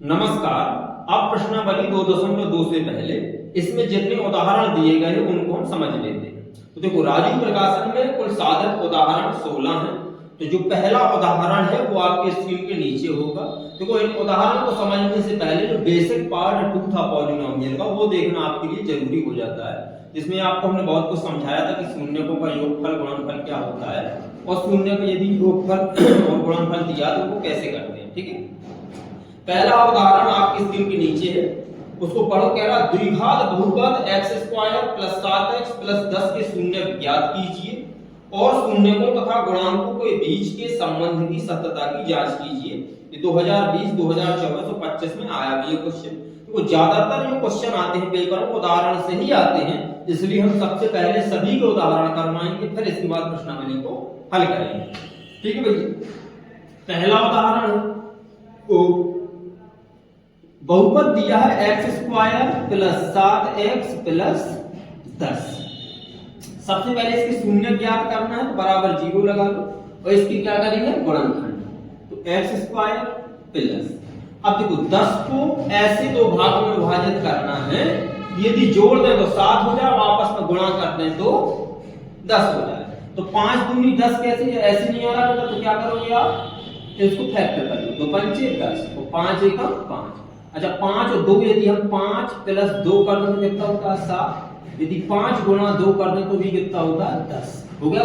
नमस्कार। अब प्रश्नावली 2.2 से पहले इसमें जितने उदाहरण दिए गए हैं उनको हम समझ लेते हैं। तो देखो, राजीव प्रकाशन में कुल साधक उदाहरण 16 हैं। तो जो पहला उदाहरण है वो आपके स्क्रीन के नीचे होगा। देखो, इन उदाहरण को समझने से पहले जो बेसिक पार्ट 2 था पॉलिनोमियल का, वो देखना आपके लिए जरूरी हो जाता है। जिसमें आपको हमने बहुत कुछ समझाया था कि शून्यकों का योगफल गुणनफल क्या होता है, और शून्य का यदि योगफल और गुणनफल दिया तो वो कैसे करते हैं। ठीक है, पहला उदाहरण आपकी स्क्रीन के नीचे है, उसको पढ़ो। कह रहा द्विघात बहुपद x² + 7x + 10 के शून्य ज्ञात कीजिए और शून्यकों तथा गुणांकों के बीच के संबंध की सत्यता की जांच कीजिए। ये 2020, 2024 और 25 में आया भी ये क्वेश्चन। तो ज्यादातर जो क्वेश्चन आते हैं पेपर में उदाहरण से ही आते हैं, इसलिए हम सबसे पहले सभी के उदाहरण करवाएंगे, फिर इसके बाद प्रश्नावली को हल करेंगे। ठीक है भैया, पहला उदाहरण है, बहुपद दिया है x² + 7x + 10। सबसे पहले इसके शून्य ज्ञात करना है, तो बराबर 0 लगा लो और इसकी क्या करेंगे, गुणनखंड। तो x² प्लस, अब देखो 10 को ऐसे दो भागों में विभाजित करना है, यदि जोड़ दें तो 7 हो जाए, वापस में गुणा कर दें तो 10 हो जाए। तो 5 दूनी 10 कैसे, ऐसे नहीं आ रहा बेटा, तो क्या करोगे आप, इसको फैक्टर कर लो। 2 पंचे 10 और 5 एकम 5। अच्छा, 5 और 2 यदि हम 5 + 2 कर दें तो कितना होता है, 7। यदि 5 गुणा 2 कर दें तो भी कितना होता है, 10। हो गया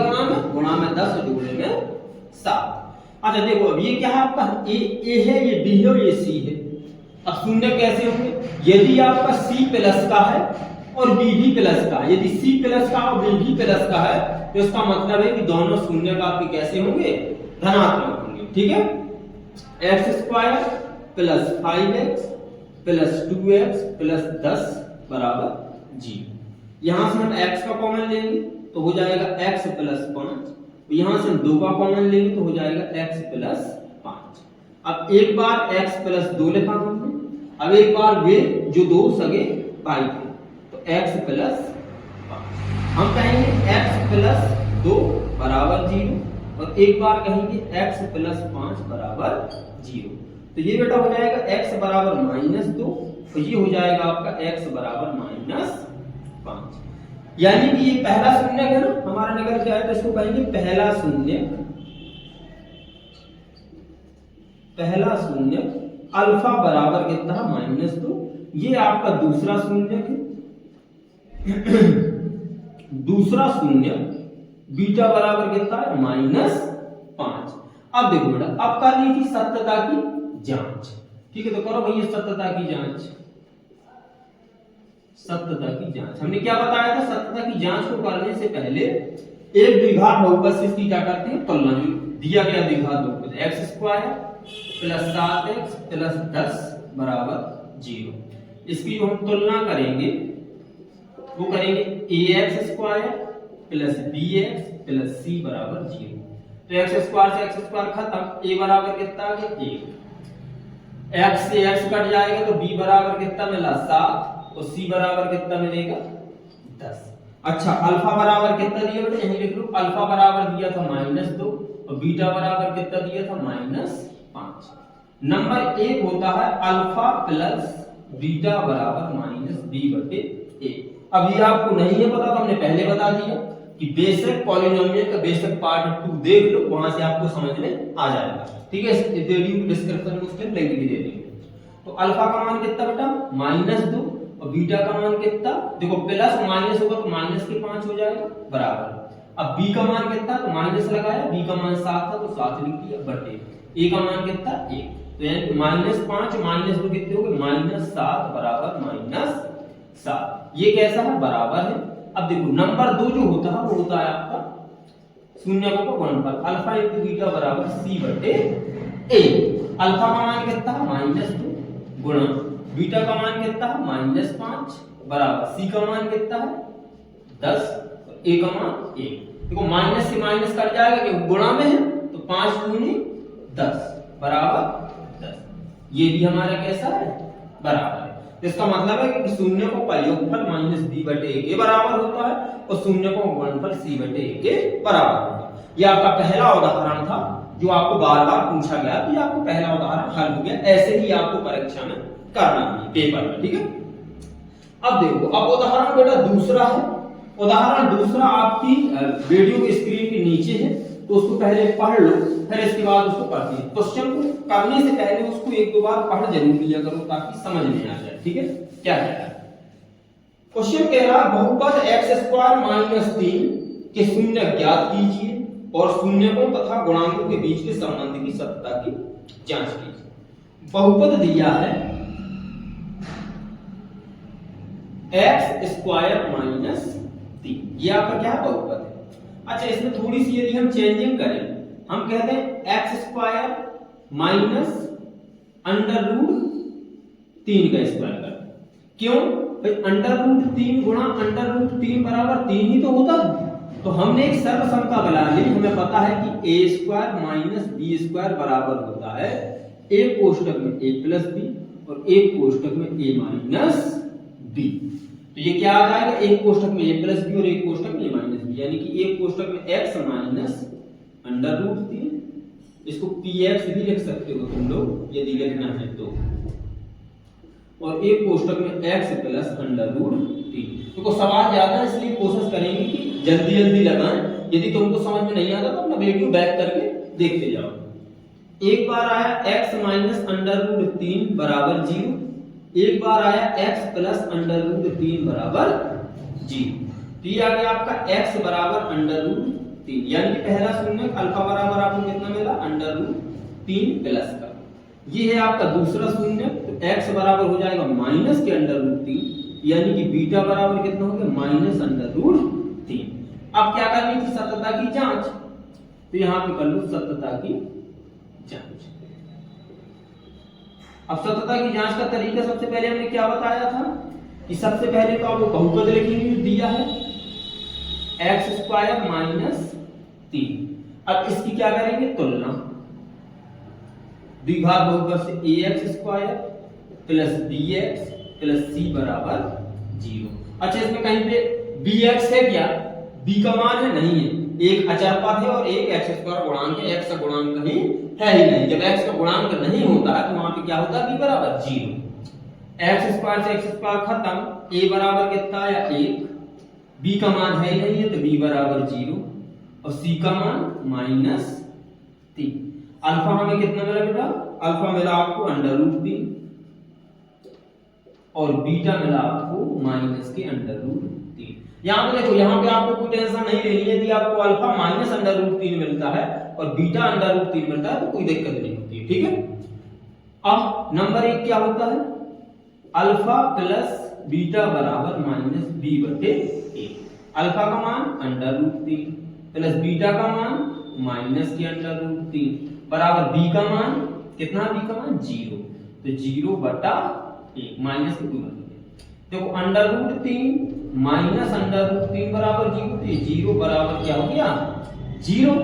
गुणा में 10 और जोड़े में 7। अच्छा देखो, अब ये क्या है आपका, ए है, ये बी है और ये सी है। अब शून्य कैसे होंगे, यदि आपका सी प्लस का है और बी भी प्लस का है, यदि सी प्लस का और बी भी प्लस का है तो इसका मतलब है कि दोनों शून्य का आपके कैसे होंगे, धनात्मक होंगे। ठीक है, x² + 5x + 2x + 10 = 0। यहां से हम x का कॉमन लेंगे तो हो जाएगा x + 5, यहां से हम 2 का कॉमन लेंगे तो हो जाएगा x + 5। अब एक बार x + 2 लिखा हमने, अब एक बार वे जो दो सगे भाई थे, तो x + 5। हम कहेंगे x + 2 = 0 और एक बार कहेंगे x + 5 = 0। तो ये बेटा हो जाएगा x = -2 और ये हो जाएगा आपका x = -5। यानी कि ये पहला शून्य है ना हमारा, निकल के आया, तो इसको कहेंगे पहला शून्य। पहला शून्य अल्फा बराबर कितना है, -2। ये आपका दूसरा शून्य है। दूसरा शून्य बीटा बराबर कितना है, -5। अब देखो बेटा, अब करनी थी सत्यता की जांच। ठीक है, तो करो भैया सत्यता की जांच। सत्यता की जांच हमने क्या बताया था, सत्यता की जांच को करने से पहले एक द्विघात बहुपद से इसकी क्या करते हैं, तुलना। जो दिया गया द्विघात बहुपद x² + 7x + 10 = 0, इसकी जो हम तुलना करेंगे वो करेंगे ax² + bx + c = 0। तो x² से x² खत्म, a बराबर कितना आ गया, 1। x से x कट जाएगा तो b बराबर कितना मिला, 7, और c बराबर कितना मिलेगा, 10। अच्छा, अल्फा बराबर कितना दिया बेटा, यहीं लिख लो। अल्फा बराबर दिया था -2 और बीटा बराबर कितना दिया था, -5। नंबर 1 होता है अल्फा + बीटा = -b/a। अब ये आपको नहीं है पता तो हमने पहले बता दिया कि बेसिक पॉलिनोमियल का बेसिक पार्ट 2 देख लो, वहां से आपको समझ में आ जाएगा। ठीक है, इस वीडियो डिस्क्रिप्शन में उसके लिंक भी दे देंगे। तो अल्फा का मान कितना बेटा, -2 और बीटा का मान कितना, देखो प्लस माइनस होगा तो माइनस के 5 हो जाएगा बराबर। अब b का मान कितना, तो माइनस लगाया, b का मान 7 था तो 7 लिख दिया बटे a का मान कितना, 1। तो यानी -5 -2 कितने हो गए, -7 = -7। ये कैसा है, बराबर है। अब देखो नंबर 2 जो होता है वो होता है आपका शून्यकों का गुणनफल, अल्फा × बीटा = c/a। अल्फा का मान कितना है, -2 गुणा बीटा का मान कितना है, -5 बराबर c का मान कितना है, 10, a का मान 1। देखो माइनस से माइनस कट जाएगा क्योंकि गुणा में है, तो 5 दूनी 10 = 10। ये भी हमारा कैसा है, बराबर है। तो इसका मतलब है कि शून्यकों का योगफल -b/a के बराबर होता है और शून्यकों का गुणनफल c/a के बराबर होता है। ये आपका पहला उदाहरण था जो आपको बार बार पूछा गया, तो ये आपको पहला उदाहरण हल हो गया। ऐसे ही आपको परीक्षा में करना है, पेपर में, ठीक है। अब देखो, अब उदाहरण बेटा दूसरा है। उदाहरण दूसरा आपकी वीडियो की स्क्रीन के नीचे है, तो उसको पहले पढ़ लो, फिर इसके बाद उसको पढ़िए। क्वेश्चन को करने से पहले उसको एक दो बार पढ़ जरूर लिया करो ताकि समझ में आ जाए, ठीक है। क्या कह रहा है क्वेश्चन? कह रहा है बहुपद x² - 3 के शून्य ज्ञात कीजिए और शून्यकों तथा गुणांकों के बीच के संबंध की सत्यता की जांच कीजिए। बहुपद दिया है x² - 3, ये आपका क्या बहुपद है। अच्छा, इसमें थोड़ी सी यदि हम चेंजिंग करें, हम कहते हैं x² - √3 का स्क्वायर कर। क्यों भाई? √3 गुणा √3 बराबर 3 ही तो होता है। तो हमने एक सर्वसमता बना ली। हमें पता है कि a² - b² बराबर होता है एक कोष्टक में a + b और एक कोष्टक में a - b। तो ये क्या आ जाएगा? एक कोष्टक में a + b और एक कोष्टक में a - b, यानी कि एक कोष्टक में x - √3, इसको px भी लिख सकते हो तुम लोग यदि लिखना है तो, और एक कोष्टक में x + √3। देखो सवाल ज्यादा है इसलिए कोशिश करेंगे कि जल्दी जल्दी लगाएं। यदि तुमको समझ में नहीं आता तो अपना वीडियो बैक करके देखते जाओ। एक बार आया x - √3 बराबर 0, एक बार आया x + √3 बराबर 0। तो ये आ गया आपका x बराबर √3, यानी कि पहला शून्य अल्फा बराबर आपको कितना मिला? √3 प्लस का। ये है आपका दूसरा शून्य, तो x बराबर हो जाएगा माइनस के √3, यानी कि बीटा बराबर कितना हो गया? -√3। अब क्या करनी थी? सत्यता की जांच। तो यहां पे कर लो सत्यता की जांच। अब सत्यता की जांच का तरीका सबसे पहले हमने क्या बताया था कि सबसे पहले तो आपको बहुपद लिखेंगे, दिया है x² - 3। अब इसकी क्या करेंगे? तुलना। द्विघात बहुपद से ax² + bx + c बराबर 0। अच्छा, इसमें कहीं पे bx है क्या? b का मान है? नहीं है। एक अचर पद है और एक x² गुणांक है। x का गुणांक कहीं है ही नहीं। जब x का गुणांक नहीं होता है तो वहां पे क्या होता है? b बराबर 0। x² से x² खत्म, a बराबर कितना आया? 1। b का मान है ही नहीं है तो b बराबर 0 और c का मान -3। अल्फा हमें कितना मिला बेटा? अल्फा मिला आपको √3 और बीटा मिला आपको -√3। यहां पे देखो, यहां पे आपको कोई टेंशन नहीं लेनी है। यदि आपको अल्फा -√3 मिलता है और बीटा √3 मिलता है तो कोई दिक्कत नहीं होती है, ठीक है। अब नंबर 1 क्या होता है? अल्फा प्लस बीटा बराबर -b/a। अल्फा का मान √3 प्लस बीटा का मान -√3 बराबर b का मान कितना? b का मान 0, तो 0/1 माइनस के कोई मतलब नहीं। देखो √3 - √3 बराबर 0, तो ये 0 बराबर क्या हो गया? 0।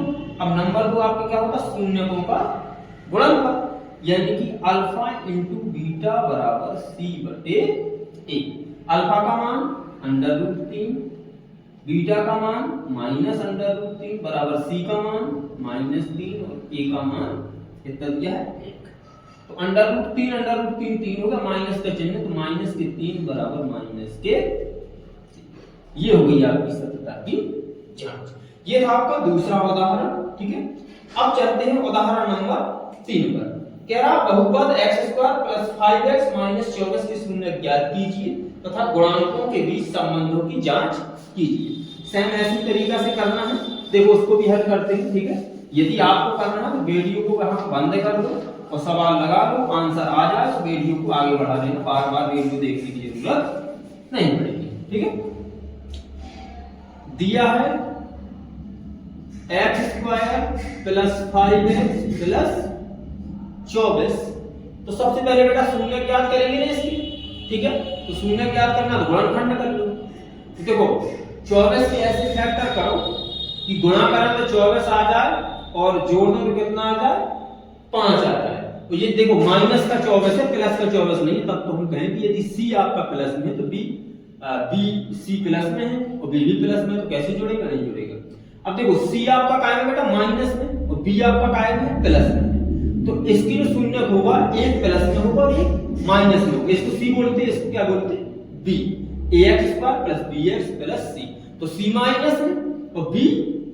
अब नंबर 2 आपका क्या होता? शून्यकों का गुणनफल, यानी कि अल्फा × बीटा बराबर c/a। अल्फा का मान √3, बीटा का मान -√3 बराबर c का मान -3 और a का मान कितना दिया है? 1। तो √3 3 होगा, माइनस का चिन्ह, तो -3 बराबर -3। ये हो गई आपकी सत्यता की जांच। ये था आपका दूसरा उदाहरण, ठीक है। अब चलते हैं उदाहरण नंबर 3 पर। कह रहा बहुपद x² + 5x - 24 के शून्य ज्ञात कीजिए तथा गुणांकों के बीच संबंधों की जांच कीजिए। सेम ऐसी तरीका से करना है। देखो उसको भी हल करते हैं, ठीक है। यदि आपको करना है तो वीडियो को वहां बंद कर दो और सवाल लगा लो, आंसर आ जाए तो वीडियो को आगे बढ़ा देना। बार बार वीडियो देखने की जरूरत नहीं पड़ेगी, ठीक है। दिया है x² + 5x + 24। तो सबसे पहले बेटा शून्य ज्ञात करेंगे ना इसकी, ठीक है। तो शून्य ज्ञात करना तो गुणनखंड कर लो। तो देखो 24 के ऐसे फैक्टर करो कि गुणा करें तो 24 आ जाए और जोड़ दो तो कितना आ जाए? 5 आ जाए। तो ये देखो माइनस का 24 है, प्लस का 24 नहीं। तब तो हम कहें कि यदि c आपका प्लस में है तो b c प्लस में है और b भी प्लस में है, तो कैसे जुड़ेगा? नहीं जुड़ेगा। अब देखो c आपका क्या है बेटा? माइनस में और b आपका काय में प्लस में, तो इसकी जो शून्य होगा एक प्लस में होगा और एक माइनस में होगा। इसको c बोलते हैं, इसको क्या बोलते हैं b, ax² plus bx plus c। तो c माइनस में और b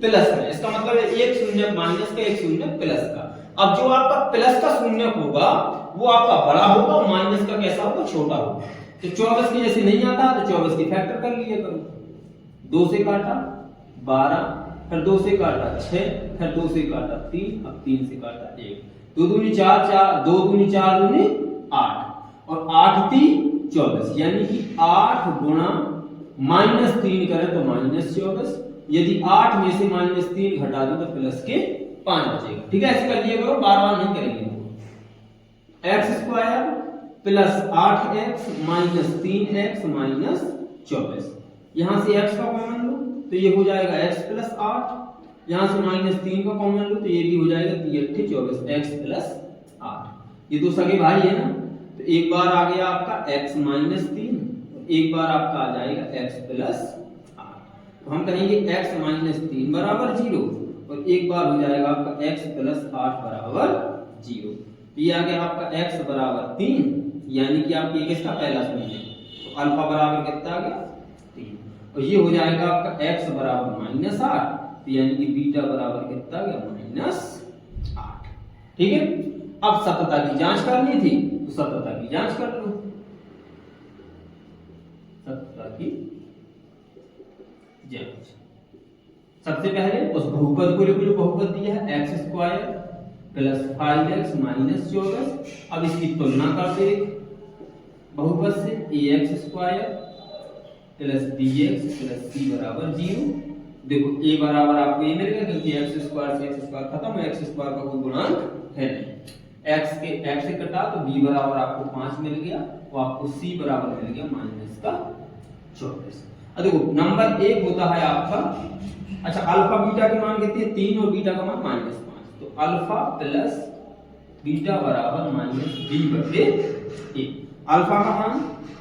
प्लस में, इसका मतलब है एक शून्य माइनस का एक शून्य प्लस का। अब जो आपका प्लस का शून्य होगा वो आपका बड़ा होगा और माइनस का कैसा होगा छोटा होगा। तो 24 की जैसे नहीं आता तो 24 की फैक्टर कर लिया करो, 2 से काटा 12, फिर 2 से काटा 6, फिर 2 से काटा 3, अब 3 से काटा 1, 2 दूनी 4, 2 दूनी 4 दूनी 8 और 8 3 24, यानी कि 8 गुणा -3 करें तो -24, यदि 8 में से -3 घटा दो तो प्लस के 5 बचेगा। ठीक है, ऐसे कर लिया करो, बार बार नहीं करेंगे। x² plus 8x minus 3x minus 24, यहां से x का कॉमन लो तो ये हो जाएगा x प्लस 8, यहां से -3 का कॉमन लो तो ये भी हो जाएगा 3 24 x प्लस 8। ये दो सगे भाई है ना, तो एक बार आ गया आपका x माइनस 3 और एक बार आपका आ जाएगा x प्लस 8। तो हम कहेंगे x माइनस 3 बराबर 0 और एक बार हो जाएगा आपका x प्लस 8 बराबर 0। ये आ गया आपका x बराबर 3, यानी कि आप ये किसका पहला शून्य, तो अल्फा बराबर कितना आ गया 3, और ये हो जाएगा आपका x बराबर -8, तो यानी कि बीटा बराबर कितना आ गया -8। ठीक है, अब सतता की जांच करनी थी तो सतता की जांच कर लो। सतता की जांच, सबसे पहले उस बहुपद को लिखो जो बहुपद दिया है x² प्लस 5x माइनस 24, अब इसकी तुलना कर दे बहुपद से, ax² plus bx plus c बराबर 0। देखो a बराबर आपको ये मिलेगा क्योंकि x² से x² खत्म है, x² का कोई गुणांक है नहीं, x से कटा तो b बराबर आपको 5 मिल गया और आपको c बराबर मिल गया -24। अब देखो नंबर 1 होता है आपका, अच्छा अल्फा बीटा के मान कितने 3 और बीटा का मान -5, तो अल्फा प्लस बीटा बराबर -b/1। अल्फा का मान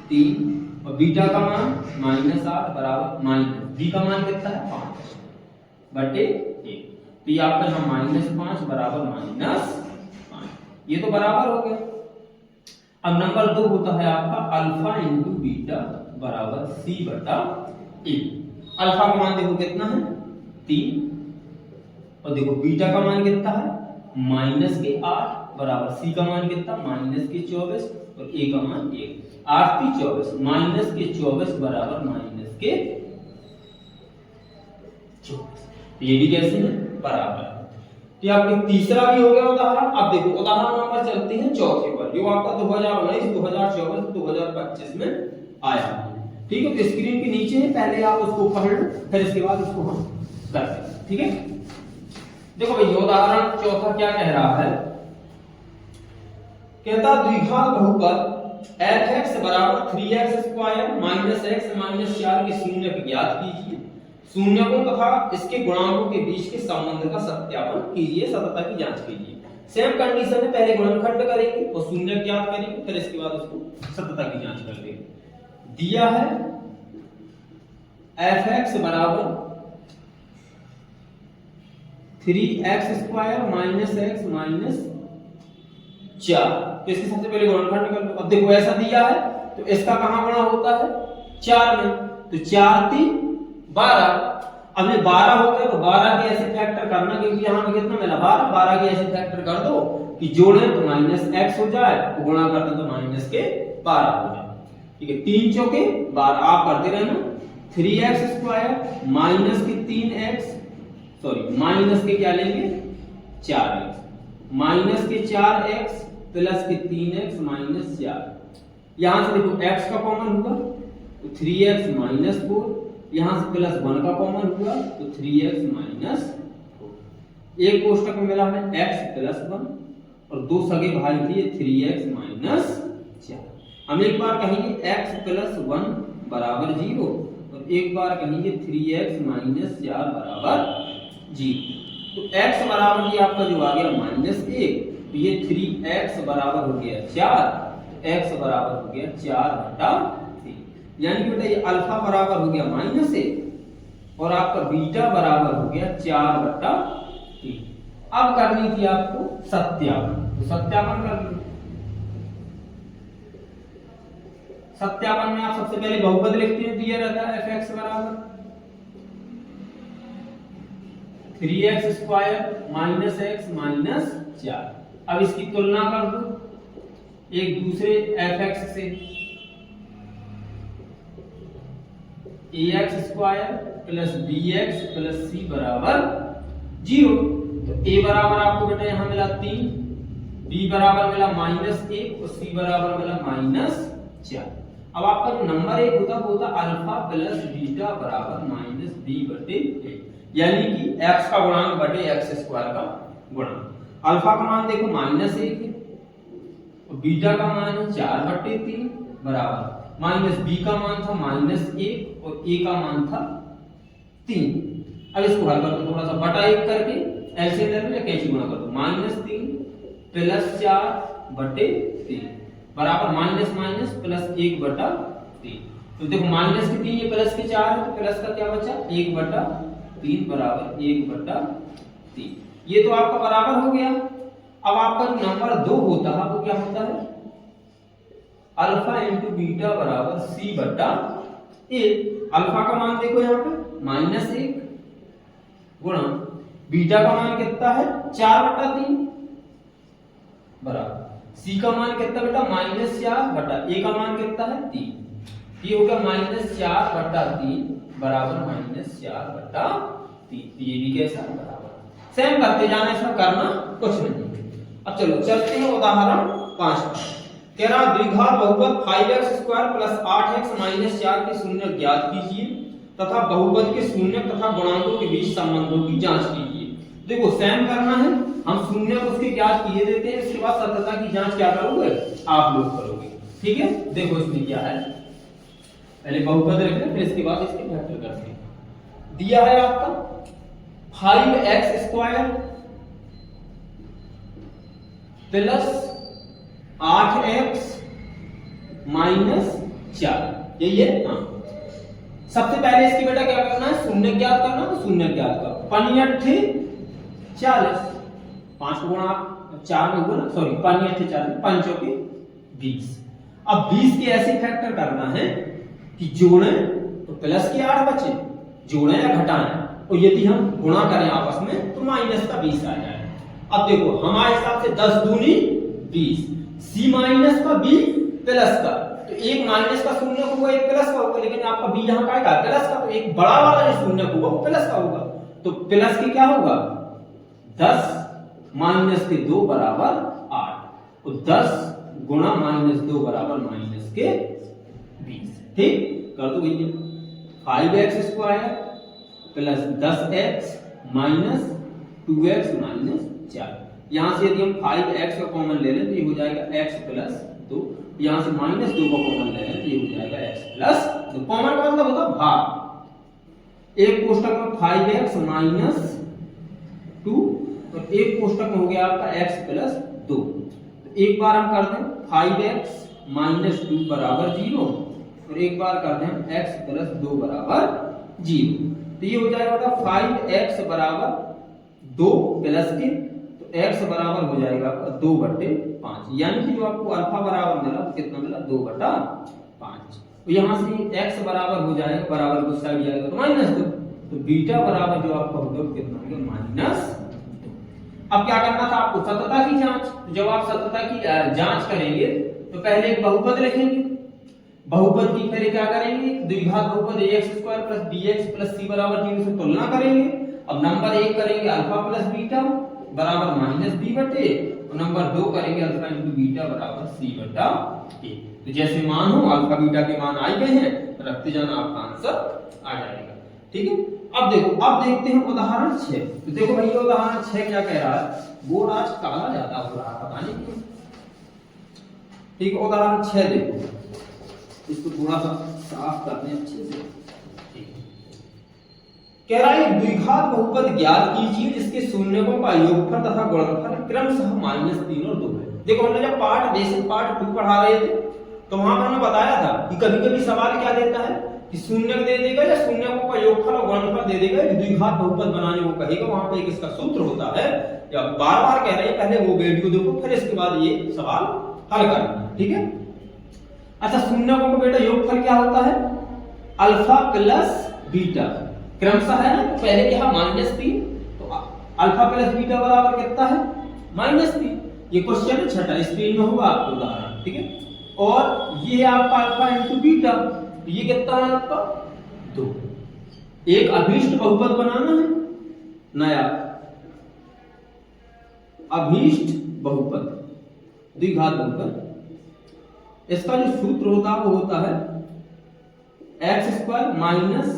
3 और बीटा का मान -8 बराबर -b का मान कितना है 5/1। तो ये आपका यहाँ -5 बराबर -5, ये तो बराबर हो गया। अब नंबर 2 होता है आपका अल्फा इंटू बीटा बराबर c/a। अल्फा का मान देखो कितना है 3 और देखो बीटा का मान कितना है -8 बराबर c का मान कितना -24 और a का मान 1, 8 3 24 -24 बराबर -24। तो ये भी कैसे है बराबर। तो आपके तीसरा भी हो गया उदाहरण। अब देखो उदाहरण नंबर चलते हैं चौथे पर, जो आपका 2019 2024 2025 में आया। ठीक है, तो स्क्रीन के नीचे है, पहले आप उसको पढ़ लो फिर इसके बाद उसको हम करते हैं। ठीक है, देखो भाई उदाहरण चौथा क्या कह रहा है, कहता द्विघात बहुपद f(x) बराबर 3x² माइनस x माइनस 4 के शून्य ज्ञात कीजिए। शून्यकों तथा इसके गुणांकों के बीच के संबंध का सत्यापन कीजिए, सतता की जांच कीजिए। सेम कंडीशन में पहले गुणनखंड करेंगे और शून्य ज्ञात करेंगे, फिर इसके बाद उसको सतता की जांच कर लेंगे। दिया है f(x) बराबर 3x² माइनस x माइनस 4, तो इसके सबसे पहले गुणनखंड कर लो। अब देखो ऐसा दिया है तो इसका कहां गुणा होता है 4 में, तो 4 3 12। अब ये 12 हो गया तो 12 के ऐसे फैक्टर करना, क्योंकि यहां पे कितना मिला 12, 12 के ऐसे फैक्टर कर दो कि जोड़े तो -x हो जाए, तो गुणा करते तो -12 हो जाए। ठीक है, 3 चौके 12, आप करते रहना। 3x² माइनस के 3x, सॉरी माइनस के क्या लेंगे 4x, माइनस के 4x प्लस के 3x माइनस 4। यहां से देखो x का कॉमन हुआ तो 3x माइनस 4, यहां से प्लस 1 का कॉमन हुआ तो 3x माइनस 4। एक कोष्टक में मिला हमें x प्लस 1 और दो सगे भाई थे 3x माइनस 4। हम एक बार कहेंगे x प्लस 1 बराबर 0 और एक बार कहेंगे 3x माइनस 4 बराबर 0। तो x बराबर ये आपका जो आ गया -1, तो ये 3x बराबर हो गया 4, तो x बराबर हो गया 4/3। यानी कि बेटा ये अल्फा बराबर हो गया -1 और आपका बीटा बराबर हो गया 4/3। अब करनी थी आपको सत्यापन, तो सत्यापन कर लो। सत्यापन में आप सबसे पहले बहुपद लिखते हैं, दिया रहता है fx बराबर 3x square minus x minus 4। अब इसकी तुलना कर दो एक दूसरे fx से, ax square plus bx plus c बराबर 0। तो a बराबर आपको बेटा यहां मिला 3, b बराबर मिला -1 और c बराबर मिला -4। अब आपका जो नंबर 1 होता वो होता अल्फा प्लस बीटा बराबर -b/a, यानी कि x का गुणांक बटे x स्क्वायर का गुणांक। अल्फा का मान देखो -1 है और बीटा का मान है 4/3 बराबर माइनस b का मान था -1 और a का मान था 3। अब इसको हल कर दो थोड़ा सा, बटा 1 करके एलसीएम ले लो या कैंची गुणा कर दो, -3 प्लस 4/3 बराबर माइनस माइनस प्लस 1/3। तो देखो माइनस के 3 ये प्लस के 4 है, तो प्लस का क्या बचा 1/3 बराबर 1/3। ये तो आपका बराबर हो गया। अब आपका जो नंबर 2 होता है वो क्या होता है अल्फा इंटू बीटा बराबर c/a। अल्फा का मान देखो यहाँ पे -1 गुणा बीटा का मान कितना है 4/3 बराबर c का मान कितना बेटा -4 बटा a का मान कितना है 3। ये हो गया -4/3 बराबर -4/3। ये भी कैसा बराबर सेम करते जाना, इसमें करना कुछ नहीं। अब चलो चलते हैं उदाहरण 5 पर। कह रहा द्विघात बहुपद 5x square plus 8x minus 4 के शून्य ज्ञात कीजिए तथा बहुपद के शून्य तथा गुणांकों के बीच संबंधों की जांच कीजिए। देखो सेम करना है, हम शून्य को उसके ज्ञात किए देते हैं, इसके बाद सत्यता की जांच क्या करोगे आप लोग करोगे, ठीक है। देखो इसमें क्या है, पहले बहुपद रखते हैं फिर इसके बाद इसके वेक्टर करते हैं। दिया है आपका 5x square plus 8x minus 4, यही है। हाँ, सबसे पहले इसकी बेटा क्या करना है शून्य ज्ञात करना, तो शून्य ज्ञात करो। 5 40, 5 को गुणा 4 में गुणा, सॉरी 5 40, 5 के 20। अब 20 के ऐसे फैक्टर करना है कि जोड़ें तो प्लस के 8 बचे, जोड़ें या घटाएं, और यदि हम गुणा करें आपस में तो माइनस का 20 आ जाए। अब देखो हमारे हिसाब से 10 दूनी 20, c माइनस का b प्लस का, तो एक माइनस का शून्य होगा एक प्लस का होगा, लेकिन आपका b यहाँ का है प्लस का, तो एक बड़ा वाला जो शून्य होगा वो प्लस का होगा। तो प्लस के क्या होगा 10 माइनस के 2 बराबर 8, और 10 गुणा -2 बराबर माइनस के 20। ठीक कर दो भैया, 5x square plus 10x minus 2x minus 4। यहां से यदि हम 5x का कॉमन ले लें तो ये हो जाएगा x प्लस 2, यहां से -2 का कॉमन ले लें तो ये हो जाएगा x प्लस 2। कॉमन का मतलब होता भाग। एक कोष्टक में 5x माइनस 2 और एक कोष्टक में हो गया आपका x प्लस 2। तो एक बार हम कर दें 5x माइनस 2 बराबर 0 और एक बार कर दें x प्लस 2 बराबर 0। तो ये हो जाएगा 5x बराबर 2 प्लस के, तो x बराबर हो जाएगा आपका 2/5, यानी कि जो आपको अल्फा बराबर मिला तो कितना मिला 2/5। तो यहां से x बराबर हो जाएगा, बराबर को साइड जाएगा तो -2, तो बीटा बराबर जो आपका होगा कितना होगा -2। अब क्या करना था आपको सत्यता की जांच। तो जब आप सत्यता की जांच करेंगे तो पहले एक बहुपद लिखेंगे, बहुपद की पहले क्या करेंगे द्विघात बहुपद ax square plus bx plus c बराबर 0 से तुलना करेंगे। अब नंबर 1 करेंगे अल्फा प्लस बीटा बराबर -b/a, और नंबर 2 करेंगे अल्फा इंटू बीटा बराबर c/a। तो जैसे मान हो अल्फा बीटा के मान आए गए हैं, रखते जाना आपका आंसर आ जाएगा। ठीक है, अब देखो, अब देखते हैं उदाहरण 6। तो देखो भैया उदाहरण 6 क्या कह रहा है, बोर्ड आज काला ज्यादा हो रहा है पता नहीं क्यों। ठीक है, उदाहरण 6 देखो, इसको थोड़ा सा साफ करते हैं अच्छे से। कह रहा है द्विघात बहुपद ज्ञात कीजिए जिसके शून्यकों का योगफल तथा गुणनफल क्रमशः -3 और 2 है। देखो हमने जब पार्ट बेसिक पार्ट 2 पढ़ा रहे थे तो वहां पर हमने बताया था कि कभी-कभी सवाल क्या देता है कि शून्य दे देगा या शून्यकों का योगफल और गुणनफल दे देगा, द्विघात बहुपद बनाने को कहेगा। वहां पे एक इसका सूत्र होता है, या बार बार कह रहे हैं, पहले वो वीडियो देखो फिर इसके बाद ये सवाल हल करना, ठीक है। अच्छा, शून्यकों का बेटा योगफल क्या होता है? अल्फा प्लस बीटा क्रमशः है ना, तो पहले क्या -3, तो अल्फा प्लस बीटा बराबर कितना है? -3। ये क्वेश्चन है छठा, स्क्रीन में होगा आपको उदाहरण, ठीक है। और ये है आपका अल्फा इंटू बीटा, ये कितना है आपका? 2। एक अभीष्ट बहुपद बनाना है, नया अभीष्ट बहुपद, द्विघात बहुपद। इसका जो सूत्र होता है वो होता है x² minus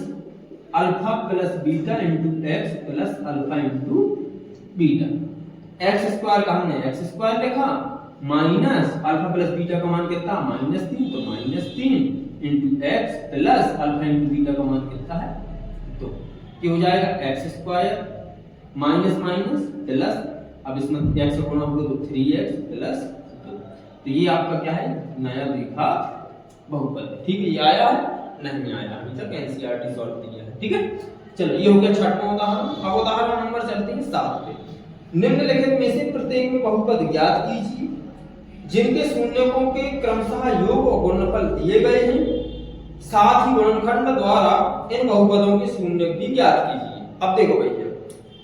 alpha plus beta into x plus alpha into beta. x² का हमने x² लिखा, माइनस अल्फा प्लस बीटा का मान कितना? -3, तो -3 into x plus alpha into beta का मान कितना है? 2। ये हो जाएगा x² माइनस माइनस प्लस, अब इसमें x से गुणा होगा तो 3x प्लस 2। तो ये आपका क्या है? नया द्विघात बहुपद, ठीक है। ये आया है? नहीं आया, अभी तक एनसीईआरटी सॉल्व किया है, ठीक है। चलो, ये हो गया छठवां उदाहरण। अब उदाहरण नंबर चलते हैं 7 पे। निम्नलिखित में से प्रत्येक में बहुपद ज्ञात कीजिए जिनके शून्यकों के क्रमशः योग और गुणनफल दिए गए हैं, साथ ही गुणनखंड द्वारा इन बहुपदों के शून्यक भी ज्ञात कीजिए। अब देखो भैया,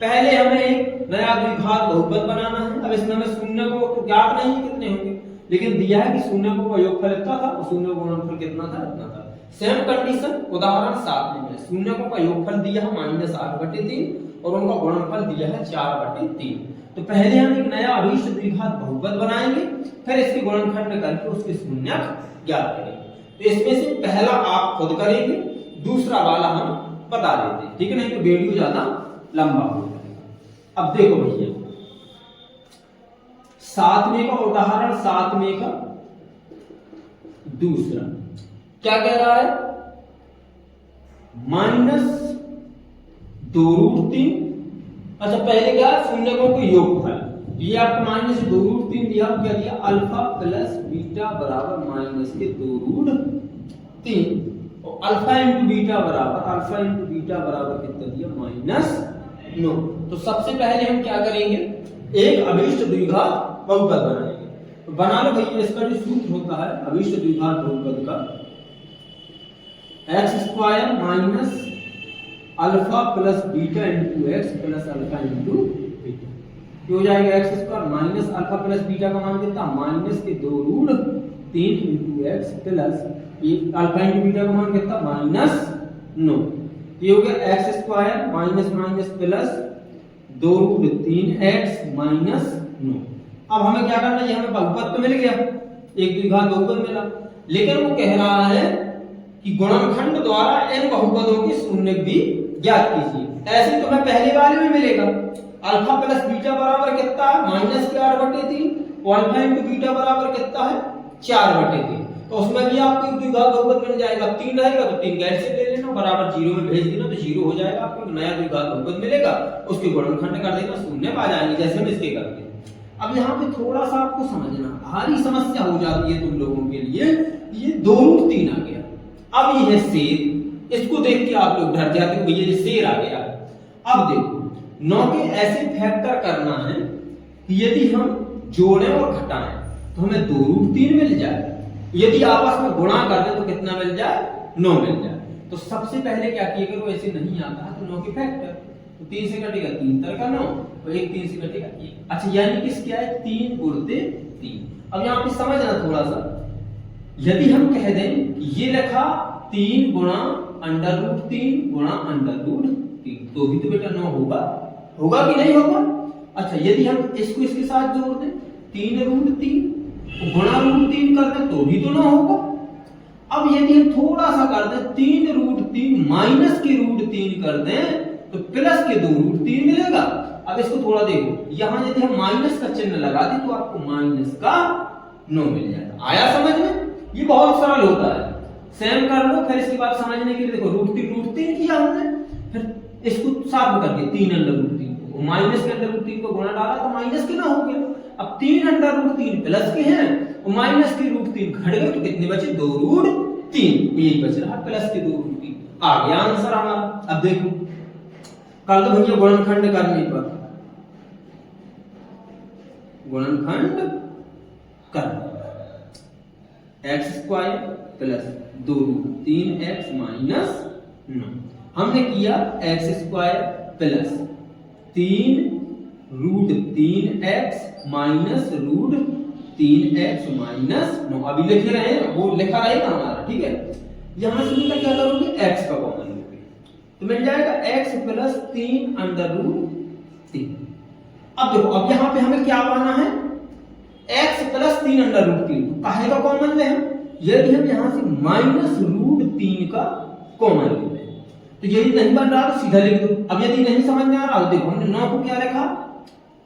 पहले हमें एक नया द्विघात बहुपद बनाना है। अब इसमें हमें शून्यकों तो ज्ञात नहीं है कितने होंगे, लेकिन दिया है कि शून्यकों का योगफल इतना था और शून्य का गुणनफल कितना था? इतना था। सेम कंडीशन उदाहरण 7 में शून्यकों का योगफल दिया है -8/3 और उनका गुणनफल दिया है 4/3। तो पहले हम एक नया अभीष्ट द्विघात बहुपद बनाएंगे, फिर इसके गुणनखंड करके उसके शून्यक ज्ञात करेंगे। तो इसमें से पहला आप खुद करेंगे, दूसरा वाला हम बता देते हैं, ठीक है, नहीं तो वीडियो ज्यादा लंबा हो जाएगा। अब देखो भैया, 7वें का उदाहरण, 7वें का दूसरा क्या कह रहा है? -2√3। अच्छा, पहले क्या? शून्यकों के योगफल, ये आपको -2√3 दिया, क्या दिया? अल्फा प्लस बीटा बराबर -2√3 और अल्फा इंटू बीटा बराबर कितना दिया? -9। तो सबसे पहले हम क्या करेंगे? एक अभीष्ट द्विघात बहुपद बनाएंगे। तो बना लो भैया, इसका जो सूत्र होता है अभीष्ट द्विघात बहुपद का, x² minus alpha plus beta into x plus alpha into beta. ये हो जाएगा x² minus alpha plus beta का मान कितना? -2√3 into x plus alpha into beta का मान कितना? -9। ये हो गया x² minus minus plus 2√3x minus 9। अब हमें क्या करना है? ये हमें बहुपद तो मिल गया, एक द्विघात बहुपद मिला, लेकिन वो कह रहा है कि गुणनखंड द्वारा इन बहुपदों के शून्यक भी ज्ञात कीजिए। ऐसे तो मैं पहले वाले में मिलेगा, अल्फा प्लस बीटा बराबर कितना है? -4/3 और अल्फा इंटू बीटा बराबर कितना है? 4/3। तो उसमें भी आपको एक द्विघात बहुपद मिल जाएगा। 3 रहेगा तो 3 गैर से ले लेना, बराबर 0 में भेज देना, तो 0 हो जाएगा, आपको एक नया द्विघात बहुपद मिलेगा, उसके गुणनखंड कर देना, शून्य आ जाएंगे, जैसे हम इसके करते हैं। अब यहाँ पे थोड़ा सा आपको समझना, भारी समस्या हो जाती है तुम लोगों के लिए। ये 2√3 आ गया, अब ये है शेर, इसको देख के आप लोग डर जाते हो, भैया ये शेर आ गया। अब देखो, 9 के ऐसे फैक्टर करना है कि यदि हम जोड़ें और घटाएं तो हमें 2√3 मिल जाए, यदि आपस में गुणा कर दें तो कितना मिल जाए? 9 मिल जाए। तो सबसे पहले क्या किया करो, ऐसे नहीं आता है तो 9 के फैक्टर, तो 3 से कटेगा 3 तरह का 9, तो 1 3 से कटेगा 1। अच्छा, यानी किस क्या है? 3 गुणित 3। अब यहाँ पे समझना थोड़ा सा, यदि हम कह दें कि ये लिखा 3 गुणा √3 गुणा √3, तो भी तो बेटा 9 होगा कि नहीं होगा? अच्छा, यदि हम इसको इसके साथ जोड़ दें 3√3 गुणा √3 कर दें तो भी तो 9 होगा। अब यदि हम थोड़ा सा कर दें 3√3 माइनस के √3 कर दें तो प्लस के 2√3 मिलेगा। अब इसको थोड़ा देखो, यहां यदि हम माइनस का चिन्ह लगा दें तो आपको माइनस का 9 मिल जाएगा। आया समझ में? ये बहुत सरल होता है, सेम कर लो, फिर इसके बाद समझने के लिए देखो, √3 किया हमने, फिर इसको साफ करके 3√3 को माइनस के √3 को गुणा डाला तो माइनस के 9 हो गया। अब 3√3 प्लस के हैं और माइनस के √3 घट गए तो कितने बचे? 2√3, यही बच रहा प्लस के 2√3। आ गया आंसर हमारा। अब देखो कर दो भैया गुणनखंड करने पर, गुणनखंड कर x square plus 2 root 3x minus 9। हमने किया x square plus 3 root 3x minus root 3x minus 9। अभी लिख रहे हैं, वो लिखा रहेगा हमारा, ठीक है। यहां से निकल क्या करोगे, x का कॉमन लोगे तो मिल जाएगा x प्लस 3 अंडर रूट 3। अब देखो अब यहां पे हमें क्या पाना है, x प्लस 3 अंडर रूट 3। तो काहे का कॉमन ले हम, यदि हम यहां से माइनस रूट 3 का कॉमन लेते हैं तो यदि नहीं बन रहा तो सीधा लिख दो। अब यदि नहीं समझ में आ रहा तो देखो हमने 9 को क्या लिखा,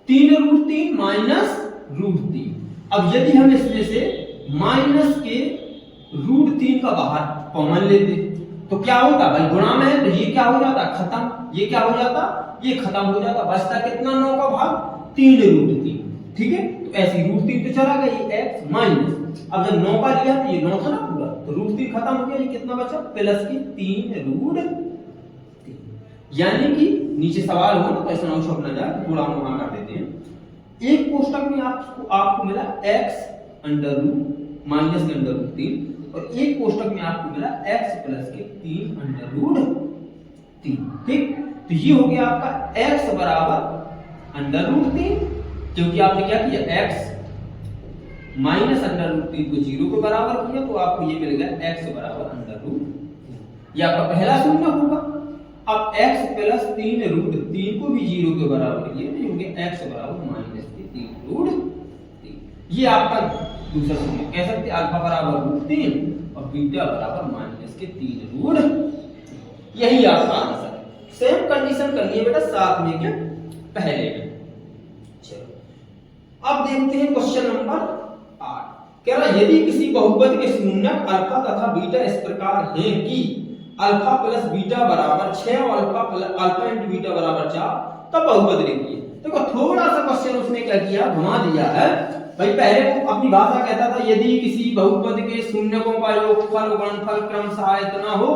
3 रूट 3 माइनस रूट 3। अब यदि हम इसमें से माइनस के रूट 3 का बाहर कॉमन लेते तो क्या होता भाई, गुणा में है तो ये क्या हो जाता खत्म, ये क्या हो जाता, ये खत्म हो जाता, बचता कितना 9 का भाग 3 रूट 3, ठीक है। तो ऐसे रूट 3 तो चला गया x माइनस, अब जब 9 का लिया तो ये 9 था ना पूरा, तो रूट 3 खत्म हो गया, ये कितना बचा प्लस की 3 रूट 3। यानी कि नीचे सवाल हो ना तो ऐसा ना छप ना जाए, थोड़ा हम वहां कर देते हैं। एक कोष्टक में आपको मिला x अंडर रूट माइनस के अंडर रूट 3 और एक कोष्टक में आपको मिला x प्लस के 3 अंडर रूट 3, ठीक। तो ये हो गया आपका x बराबर अंडर रूट 3, क्योंकि आपने क्या किया x माइनस अंडर रूट 3 को 0 के बराबर किया तो आपको ये मिल गया x बराबर अंडर रूट। ये आपका पहला शून्य होगा। अब x प्लस 3 रूट 3 को भी 0 के बराबर किया तो हो गया x बराबर माइनस के 3 रूट 3। ये आपका दूसरा शून्य कह सकते हैं, अल्फा बराबर रूट 3 और बीटा बराबर माइनस के 3 रूट। यही आपका आंसर है। सेम कंडीशन करनी है बेटा साथ में के पहले में। चलो अब देखते हैं क्वेश्चन नंबर 8। कह रहा यदि किसी बहुपद के शून्यक अल्फा तथा बीटा इस प्रकार हैं कि अल्फा प्लस बीटा बराबर 6 और अल्फा इंटू बीटा बराबर 4 तब बहुपद लिखिए। देखो थोड़ा सा क्वेश्चन उसने क्या किया, घुमा दिया है भाई। पहले वो अपनी भाषा कहता था यदि किसी बहुपद के शून्यकों का योगफल गुणनफल क्रमशः इतना हो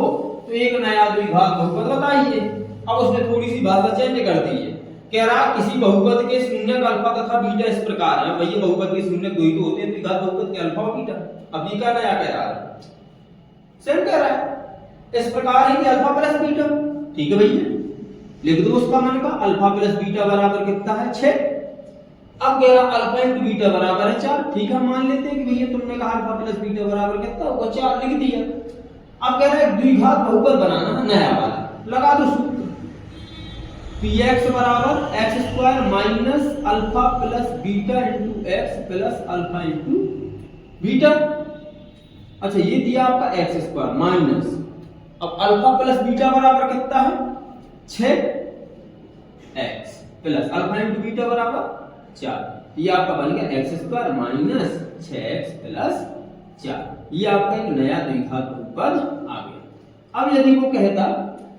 तो एक नया द्विघात बहुपद बताइए। अब उसने थोड़ी सी भाषा चेंज कर दी है, कह रहा किसी बहुपद के शून्यक अल्फा तथा बीटा इस प्रकार है। भाई ये बहुपद के शून्यक दो ही तो होते हैं, द्विघात बहुपद के अल्फा और बीटा। अब ये क्या नया कह रहा है, सेम कह रहा है इस प्रकार है कि अल्फा प्लस बीटा, ठीक है भैया लिख दो उसका मन का, अल्फा प्लस बीटा बराबर कितना है 6। अब कह रहा अल्फा इंटू बीटा बराबर है 4, ठीक है मान लेते हैं कि भैया तुमने कहा अल्फा प्लस बीटा बराबर कितना होगा 4, लिख दिया। अब कह रहा है द्विघात बहुपद बनाना है नया वाला, लगा दो सूत्र px बराबर x square minus alpha plus beta into x plus alpha into beta. अच्छा ये दिया आपका एक्स स्क्वायर माइनस, अब अल्फा प्लस बीटा बराबर कितना है 6x plus alpha into beta बराबर 4। ये आपका बन गया x square minus 6x plus 4। ये आपका एक नया द्विघात बहुपद आ गया। अब यदि वो कहता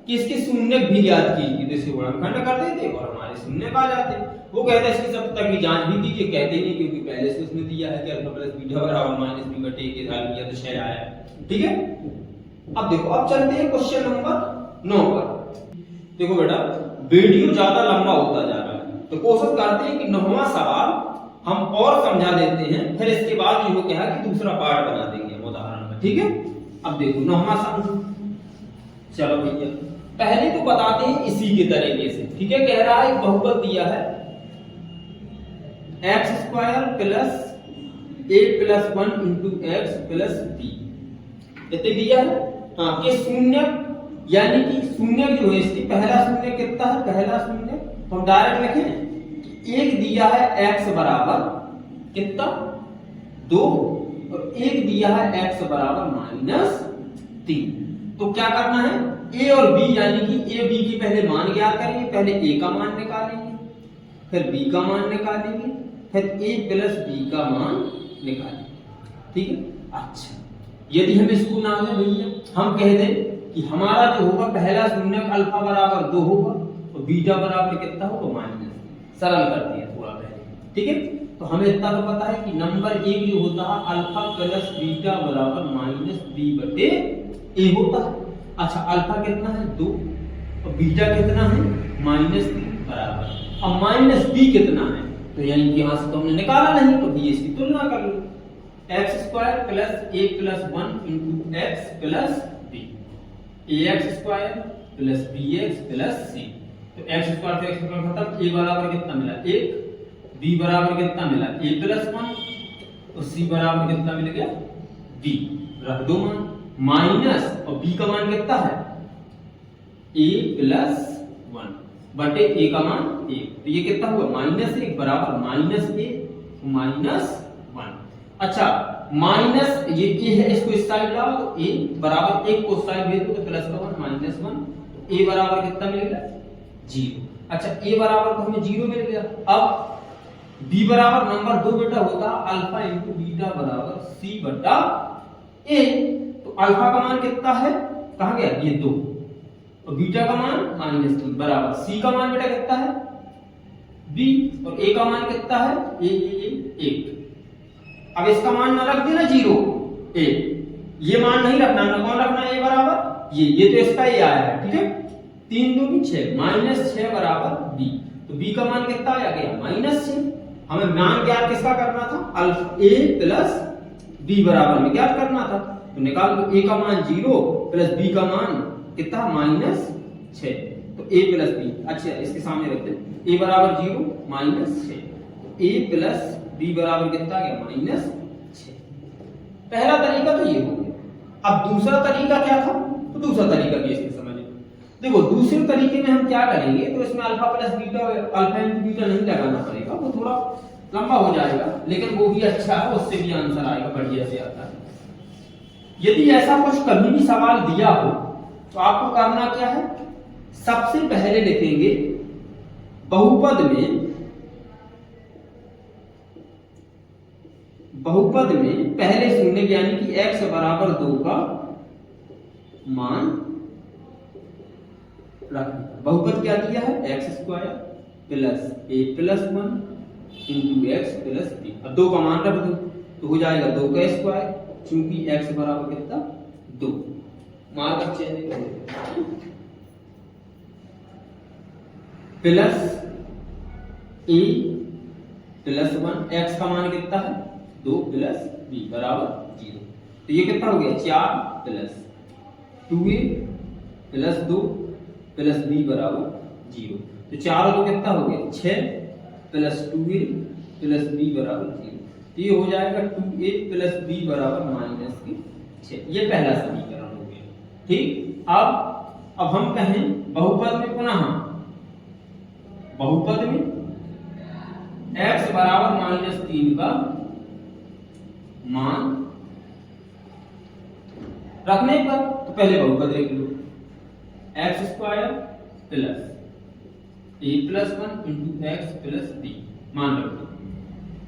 कि इसके शून्यक भी ज्ञात कीजिए तो इसे गुणनखंड कर देते और हमारे शून्यक आ जाते। वो कहता है इसकी सब तक की जांच भी कीजिए, कहते नहीं क्योंकि पहले से उसने दिया है कि अल्फा प्लस बीटा बराबर माइनस b बटे a के हल किया तो 6 आया, ठीक है। अब देखो अब चलते हैं क्वेश्चन नंबर 9 पर। देखो बेटा वीडियो ज्यादा लंबा होता जा रहा है तो कोशिश करते हैं कि 9वां सवाल हम और समझा देते हैं, फिर इसके बाद जो क्या है कि दूसरा पार्ट बना देंगे उदाहरण में, ठीक है। अब देखो 9वां सवाल, चलो भैया पहले तो बताते हैं इसी के तरीके से, ठीक है। कह रहा है एक बहुपद दिया है x square plus a plus 1 into x plus b, इतने दिया है। हाँ ये शून्य यानी कि शून्य जो है इसकी पहला शून्य कितना है, पहला शून्य तो हम डायरेक्ट लिखें एक दिया है x बराबर कितना 2 और एक दिया है x बराबर माइनस 3। तो क्या करना है a और b यानी कि a b की पहले मान ज्ञात करेंगे, पहले a का मान निकालेंगे फिर b का मान निकालेंगे फिर a प्लस b का मान निकालेंगे, ठीक है। अच्छा यदि हम इसको ना लें भैया हम कह दें कि हमारा जो होगा पहला शून्यक अल्फा बराबर 2 होगा और बीटा बराबर कितना होगा माइनस, सरल करते हैं थोड़ा पहले, ठीक है। तो हमें इतना तो पता है कि नंबर 1 जो होता है अल्फा प्लस बीटा बराबर माइनस b बटे a होता है। अच्छा अल्फा कितना है 2 और बीटा कितना है -3 बराबर। अब -b कितना है तो यानी कि यहां से तो हमने निकाला नहीं तो b इसकी तुलना कर लो x² + a + 1 * x + b ax² + bx + c तो x² से x खत्म a बराबर कितना मिला 1 b बराबर कितना मिला a + 1 और c बराबर कितना मिल गया b रख दो मान माइनस और b का मान कितना है a + 1 बटे a का मान 1 तो ये कितना हुआ -1 बराबर -a -1। अच्छा माइनस ये a है इसको इस साइड लाओ तो a बराबर 1 को उस साइड भेज दो तो प्लस का 1 -1 तो a बराबर कितना मिलेगा 0। अच्छा a बराबर तो हमें 0 मिल गया। अब b बराबर नंबर 2 बेटा होता अल्फा * बीटा बराबर c बटा a तो अल्फा का मान कितना है कहां गया ये 2 और बीटा का मान -3 बराबर c का मान बेटा कितना है b और a का मान कितना है a 1। अब इसका मान ना रख देना 0 a ये मान नहीं रखना ना कौन रखना a बराबर ये तो इसका a आया है ठीक है 3 दूनी 6 -6 बराबर b तो b का मान कितना आ गया -6। हमें मान ज्ञात किसका करना था अल्फा a + b बराबर में ज्ञात करना था तो निकाल लो a का मान 0 + b का मान कितना -6 तो a + b अच्छा इसके सामने रखते हैं a बराबर 0 -6 a + b बराबर कितना आ गया -6। पहला तरीका तो ये हो गया। अब दूसरा तरीका क्या था तो दूसरा तरीका भी इसमें समझिए। देखो दूसरे तरीके में हम क्या करेंगे तो इसमें अल्फा + बीटा अल्फा * बीटा नहीं लगाना पड़ेगा वो थोड़ा लंबा हो जाएगा लेकिन वो भी अच्छा है उससे भी आंसर आएगा बढ़िया से आता है। यदि ऐसा कुछ कभी भी सवाल दिया हो तो आपको करना क्या है सबसे पहले लिखेंगे बहुपद में पहले शून्य यानी कि x बराबर 2 का मान रखना। बहुपद क्या दिया है x² + a + 1 * x + b अब 2 का मान रख दो तो हो जाएगा 2 का स्क्वायर क्योंकि x बराबर कितना 2 मार्कर चेंज कर दो प्लस a + 1 x का मान कितना है 2 + b बराबर 0 तो ये कितना हो गया 4 + 2a + 2 + b बराबर 0 तो 4 और 2 कितना हो गया 6 + 2a + b बराबर 0 तो ये हो जाएगा 2a + b बराबर -6 ये पहला समीकरण हो गया ठीक। अब हम कहें बहुपद में पुनः बहुपद में x बराबर -3 का मान रखने पर तो पहले बहुपद लिख लो x² + a + 1 * x + b मान रख दो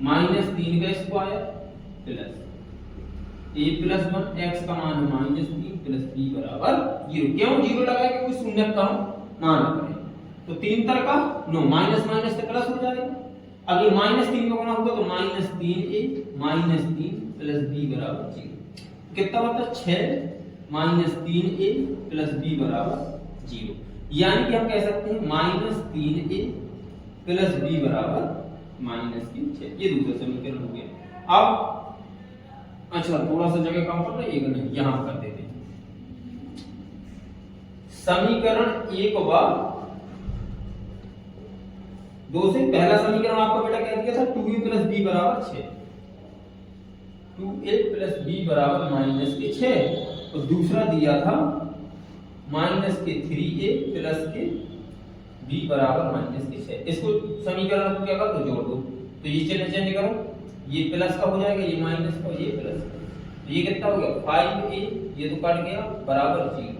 -3 का स्क्वायर प्लस a + 1 x का मान है -3 + b बराबर 0 क्यों 0 लगाया क्योंकि शून्य का मान रख रहे हैं तो 3 तर का 9 माइनस माइनस से प्लस हो जाएगा। अब ये -3 में गुणा होगा तो -3a -3 + b बराबर 0 कितना होता 6 -3a + b बराबर 0 यानी कि हम कह सकते हैं -3a + b बराबर -3 ये दूसरा समीकरण हो गया। अब अच्छा थोड़ा सा जगह कम पड़ रही है नहीं यहां कर देते हैं समीकरण 1 व 2 से पहला समीकरण आपको बेटा क्या दिया था 2a + b बराबर 6 2a + b बराबर -6 और दूसरा दिया था -3a + b बराबर -6 इसको समीकरण को क्या कर दो जोड़ दो तो ये चिन्ह चेंज करो ये प्लस का हो जाएगा ये माइनस का ये प्लस तो ये कितना हो गया 5a ये तो कट गया बराबर 0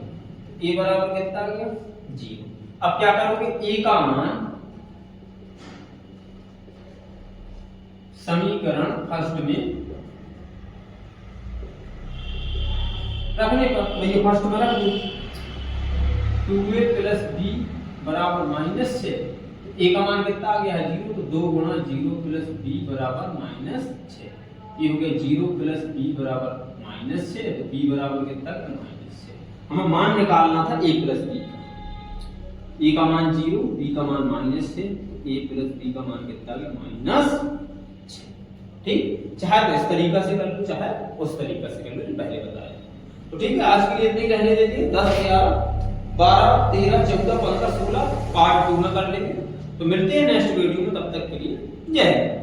a बराबर कितना आ गया 0। अब क्या करोगे a का मान समीकरण फर्स्ट में रखने पर तो ये फर्स्ट में रख दो 2a + b बराबर -6 a का मान कितना आ गया है 0 तो 2 × 0 + b बराबर -6 ये हो गया 0 + b बराबर -6 तो b बराबर कितना -6। हमें मान निकालना था a प्लस बी का। a का मान 0, b का मान -6, a प्लस b का मान कितना गया -6। ठीक, चाहे तो इस तरीका से कर लो चाहे उस तरीका से कर लो जो पहले बताया। तो ठीक है, आज के लिए इतनी रहने देते हैं। 10, 11, 12, 13, 14, 15, 16 पार्ट 2 में कर लेंगे। तो मिलते हैं नेक्स्ट वीडियो में, तब तक के लिए जय हिंद।